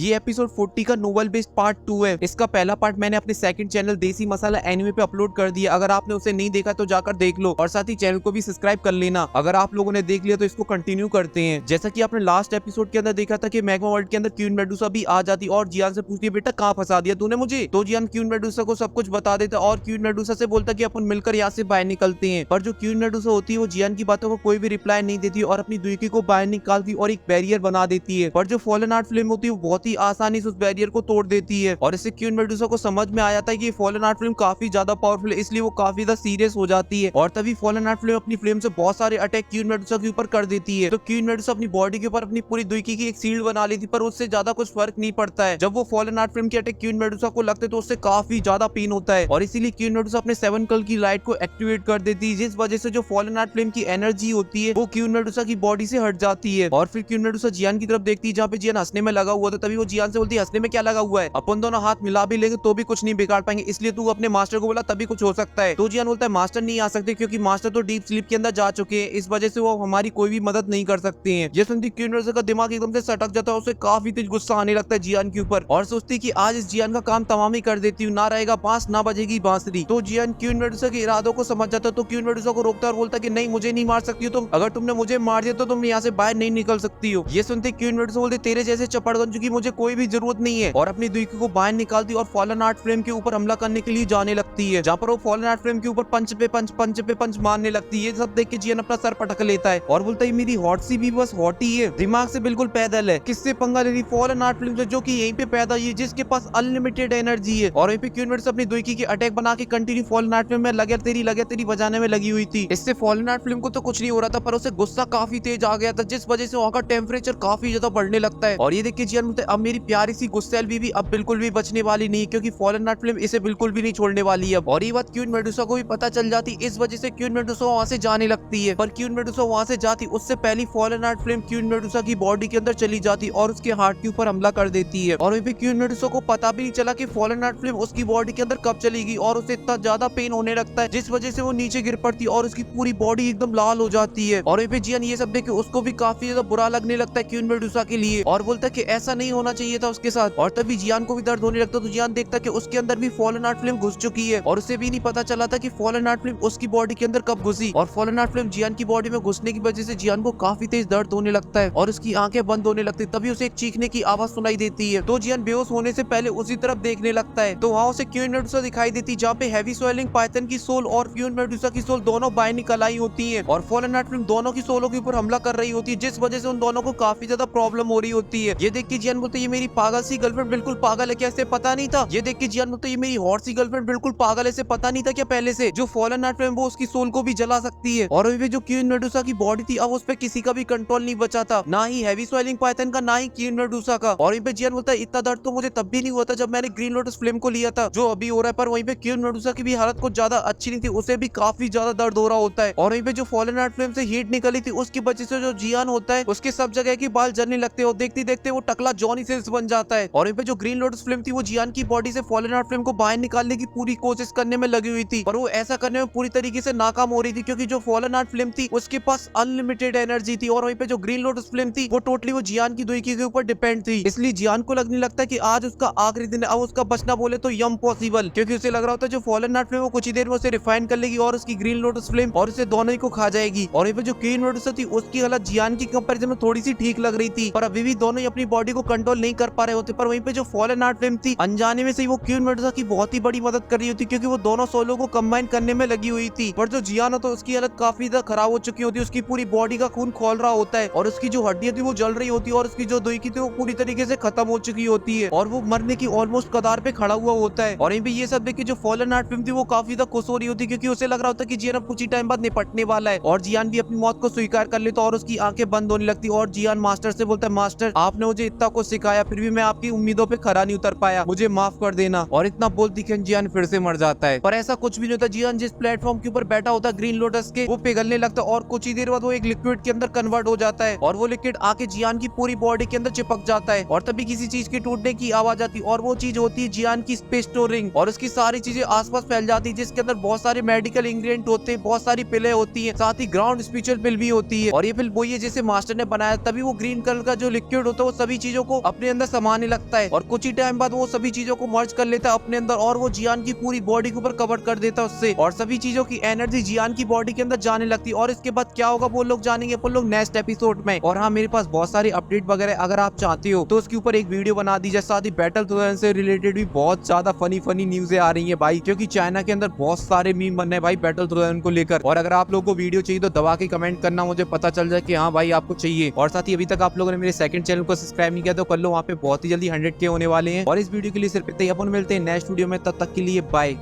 ये एपिसोड 40 का novel based part 2 है। इसका पहला पार्ट मैंने अपने सेकंड चैनल देसी मसाला एनिमे पे अपलोड कर दिया। अगर आपने उसे नहीं देखा तो जाकर देख लो और साथ ही चैनल को भी सब्सक्राइब कर लेना। अगर आप लोगों ने देख लिया तो इसको कंटिन्यू करते हैं। जैसा कि आपने लास्ट एपिसोड के अंदर देखा था कि मैग्मा वर्ल्ड के अंदर क्वीन मेडुसा भी आ जाती और जियान से पूछती है बेटा कहाँ फंसा दिया तूने मुझे। तो जियान क्वीन मेडुसा को सब कुछ बता देता और क्वीन मेडुसा से बोलता कि अपन मिलकर यहाँ से बाहर निकलते हैं। पर जो क्वीन मेडुसा होती है वो जियान की बातों को कोई भी रिप्लाई नहीं देती और अपनी दुईकी को बाहर निकालती और एक बैरियर बना देती है। पर जो फॉलन आर्ट फिल्म होती है वो बहुत ही आसानी से उस बैरियर को तोड़ देती है और इससे क्वीन मेडुसा को समझ में आ जाता है कि ये फॉलन आर्ट फिल्म काफी ज्यादा पावरफुल है, इसलिए वो काफी ज्यादा सीरियस हो जाती है। और तभी फॉलन आर्ट फिल्म अपनी फ्लेम से बहुत सारे अटैक क्वीन मेडुसा के ऊपर कर देती है। तो क्वीन मेडुसा अपनी बॉडी के ऊपर अपनी पूरी दुईकी की एक शील्ड बना ली थी पर उससे ज्यादा कुछ फर्क नहीं पड़ता है। जब वो फॉलन आर्ट फिल्म के अटैक क्वीन मेडुसा को लगते तो उससे काफी ज्यादा पेन होता है और इसीलिए क्वीन मेडुसा अपने 7 कलर की लाइट को एक्टिवेट कर देती है, जिस वजह से जो फॉलन आर्ट फिल्म की एनर्जी होती है वो क्वीन मेडुसा की बॉडी से हट जाती है। और फिर क्वीन मेडुसा जियान की तरफ देखती है जहाँ पे जियान हंसने में लगा हुआ था। तभी वो जियान से बोलती है हंसने में क्या लगा हुआ है, अपन दोनों हाथ मिला भी लेंगे तो भी कुछ नहीं बिगाड़ पाएंगे, इसलिए तू अपने मास्टर को बोला तभी कुछ हो सकता है। तो जियान बोलता है मास्टर नहीं आ सकते क्योंकि मास्टर तो डीप स्लीप के अंदर जा चुके हैं, इस वजह से वो हमारी कोई भी मदद नहीं कर सकते हैं। ये सुनती क्वीन मेडुसा का दिमाग एकदम से सटक जाता है, उसे काफी तेज गुस्सा आने लगता है जियान के ऊपर और सोचती कि आज इस जियान का काम तमाम ही कर देती हूँ, ना रहेगा बांस ना बजेगी बांसुरी। तो जियान क्वीन मेडुसा के इरादों को समझ जाता है तो क्वीन मेडुसा को रोकता है और बोलता है कि नहीं मुझे नहीं मार सकती हो तुम, अगर तुमने मुझे मार दिया तो तुम यहाँ से बाहर नहीं निकल सकती हो। ये सुनते क्वीन मेडुसा बोलती तेरे जैसे चपड़गंज की मुझे कोई भी जरूरत नहीं है और अपनी दुईकी को बाहर निकालती और फॉलन आर्ट फ्रेम के ऊपर हमला करने के लिए जाने लगती है, जहाँ पर वो फॉलन आर्ट फ्रेम के ऊपर पंच पे पंच मारने लगती है। ये सब देख के जियान अपना सर पटक लेता है और बोलता है मेरी हॉट सी भी बस हॉट ही है, दिमाग से बिल्कुल पैदल है, किससे पंगा ले रही फॉलन आर्ट फिल्म से जो कि यहीं पे पैदा हुई है, जिसके पास अनलिमिटेड एनर्जी है। और वहीं पे क्वीन मेडुसा अपनी दुईकी की अटैक बना के कंटिन्यू फॉलन आर्ट फिल्म में लगे तेरी बजाने में लगी हुई थी। इससे फॉलन आर्ट फिल्म को तो कुछ नहीं हो रहा था पर उसे गुस्सा काफी तेज आ गया था, जिस वजह से वहाँ का टेम्परेचर काफी ज्यादा बढ़ने लगता है। और ये देख के जियान बोलता है अब मेरी प्यारी सी गुस्सैल भी अब बिल्कुल भी बचने वाली नहीं, क्योंकि फॉलन आर्ट फिल्म इसे बिल्कुल भी नहीं छोड़ने वाली है। और ये बात क्वीन मेडुसा को भी पता चल जाती, इस वजह से क्वीन मेडुसा वहाँ से जाने लगती है। पर क्वीन मेडुसा वहाँ से जाती उससे पहले fallen art film queen Medusa की बॉडी के अंदर चली जाती और उसके हार्ट के ऊपर हमला कर देती है। और वहीं पे क्वीन मेडुसा को पता भी नहीं चला कि फॉलन आर्ट फिल्म उसकी बॉडी के अंदर कब चलेगी और उसे इतना ज्यादा पेन होने लगता है, जिस वजह से वो नीचे गिर पड़ती और उसकी पूरी बॉडी एकदम लाल हो जाती है। और वहीं पे जियान ये सब देख के उसको भी काफी ज्यादा बुरा लगने लगता है क्वीन मेडुसा के लिए और बोलता है कि ऐसा नहीं होना चाहिए था उसके साथ। और तभी जियान को भी दर्द होने लगता है तो जियान देखता है कि उसके अंदर भी फॉलन आर्ट फिल्म घुस चुकी है और उसे भी नहीं पता चला था कि फॉलन आर्ट फिल्म उसकी बॉडी के अंदर कब घुसी। और फॉलन आर्ट फिल्म जियान की बॉडी में घुसने की वजह से जियान को काफी तेज दर्द होने लगता है और उसकी आंखें बंद होने लगती है। तभी उसे एक चीखने की आवाज सुनाई देती है तो जियान बेहोश होने से पहले उसी तरफ देखने लगता है। तो वहाँ उसे क्वीन मेडुसा दिखाई देती जहाँ पे हेवी स्वेलिंग पाइथन की सोल और क्वीन मेडुसा की सोल दोनों बाहर निकल आई होती है और फॉलन आर्ट फिल्म दोनों की सोलों के ऊपर हमला कर रही होती है, जिस वजह से उन दोनों को काफी ज्यादा प्रॉब्लम हो रही होती है। ये देख के जियान बोलते ये मेरी पागल सी गर्लफ्रेंड बिल्कुल पागल है क्या, इसे पता नहीं था। ये देख के जियान बोलते ये मेरी हॉट सी गर्लफ्रेंड बिल्कुल पागल है, इसे पता नहीं था क्या पहले से जो फॉलन आर्ट फिल्म वो उसकी सोल को भी जला सकती है। और जो क्वीन मेडुसा की बॉडी थी अब उस पर किसी का भी कंट्रोल नहीं बचा था, ना ही हैवी स्वेलिंग पाइथन का ना ही क्वीन मेडुसा का। और वहीं पे जियान बोलता है इतना दर्द तो मुझे तब भी नहीं हुआ था जब मैंने ग्रीन लोटस फिल्म को लिया था जो अभी हो रहा है। पर वहीं पे क्वीन मेडुसा की भी हालत कुछ ज्यादा अच्छी नहीं थी, उसे भी काफी ज्यादा दर्द हो रहा होता है। और वहीं पे जो फॉलन आर्ट फिल्म से हीट निकली थी उसकी वजह से जो जियान होता है उसके सब जगह के बाल जलने लगते हैं और देखते देखते वो टकला जॉनी सिल्स बन जाता है। और वहीं पे जो ग्रीन लोटस फिल्म थी वो जियान की बॉडी से फॉलन आर्ट फिल्म को बाहर निकालने की पूरी कोशिश करने में लगी हुई थी, पर वो ऐसा करने में पूरी तरीके से नाकाम हो रही थी क्योंकि जो फॉलन आर्ट फिल्म थी उसके पास अनलिमिटेड एनर्जी थी और वहीं पे जो ग्रीन लोटस फिल्म थी वो टोटली वो जियान की दुईकी के ऊपर डिपेंड थी। इसलिए जियान को लगने लगता है कि आज उसका आखिरी दिन है, अब उसका बचना बोले तो यम पॉसिबल, क्योंकि उसे लग रहा होता है जो फॉलन आर्ट फिल्म वो कुछ ही देर में उसे रिफाइन कर लेगी और उसकी ग्रीन लोटस फिल्म और उसे दोनों ही को खा जाएगी। और वहीं पे जो क्वीन मेडुसा थी उसकी हालत जियान की कंपैरिजन में थोड़ी सी ठीक लग रही थी, पर अभी भी दोनों ही अपनी बॉडी को कंट्रोल नहीं कर पा रहे होते। पर वहीं पे जो फॉलन आर्ट फिल्म थी अनजाने में से वो क्वीन मेडुसा की बहुत ही बड़ी मदद कर रही होती क्योंकि वो दोनों सोलों को कंबाइन करने में लगी हुई थी। पर जो जियान होता है उसकी हालत काफी ज्यादा खराब हो चुकी होती है, उसकी पूरी बॉडी का खून खोल रहा होता है और उसकी जो हड्डियां थी वो जल रही होती है और उसकी जो दुईकी थी वो पूरी तरीके से खत्म हो चुकी होती है और वो मरने की ऑलमोस्ट कगार पे खड़ा हुआ होता है। और ये सब देख के जो फॉलन आर्ट फिल्म थी वो काफी ज्यादा खुश हो रही होती क्योंकि उसे लग रहा होता है कि जियान अब कुछ ही टाइम बाद निपटने वाला है और जियान भी अपनी मौत को स्वीकार कर लेता और उसकी आंखें बंद होने लगती और जियान मास्टर से बोलता है मास्टर आपने मुझे इतना कुछ सिखाया फिर भी मैं आपकी उम्मीदों पे खरा नहीं उतर पाया, मुझे माफ कर देना। और इतना बोल दिखे जियान फिर से मर जाता है, पर ऐसा कुछ भी नहीं होता। जियान जिस प्लेटफॉर्म के ऊपर बैठा होता है ग्रीन लोटस के वो पिघलने लगता है और कुछ ही देर बाद वो एक लिक्विड के अंदर कन्वर्ट हो जाता है और वो लिक्विड आके जियान की पूरी बॉडी के अंदर चिपक जाता है और तभी किसी चीज के टूटने की आवाज आती है और वो चीज होती है जियान की स्पेस स्टोरिंग और उसकी सारी चीजें आसपास फैल जाती है जिसके अंदर बहुत सारे मेडिकल इंग्रेडिएंट होते हैं, बहुत सारी पिलें होती है, साथ ही ग्राउंड स्पिरिचुअल पिल भी होती है। और ये पिल वही है जैसे मास्टर ने बनाया, तभी वो ग्रीन कलर का जो लिक्विड होता है वो सभी चीजों को अपने अंदर समाने लगता है और कुछ ही टाइम बाद वो सभी चीजों को मर्ज कर लेता है अपने अंदर और वो जियान की पूरी बॉडी के ऊपर कवर कर देता है उससे और सभी चीजों की एनर्जी जियान की बॉडी के अंदर जाने लगती है। और इसके बाद क्या होगा वो लोग जानेंगे अपन लोग नेक्स्ट एपिसोड में। और हाँ, मेरे पास बहुत सारी अपडेट वगैरह अगर आप चाहते हो तो उसके ऊपर एक वीडियो बना दीजिए। साथ ही बैटल थ्रोन से रिलेटेड भी बहुत ज्यादा फनी न्यूज़ें आ रही है भाई, क्योंकि चाइना के अंदर बहुत सारे मीम बन रहे हैं भाई बैटल थ्रोन को लेकर। और अगर आप लोगों को वीडियो चाहिए तो दबा के कमेंट करना, मुझे पता चल जाए कि हाँ भाई आपको चाहिए। और साथ ही अभी तक आप लोगों ने मेरे सेकंड चैनल को सब्सक्राइब नहीं किया तो कर लो, वहाँ पे बहुत ही जल्दी 100K होने वाले हैं। और इस वीडियो के लिए सिर्फ इतना ही, अपन मिलते हैं नेक्स्ट वीडियो में, तब तक के लिए बाय।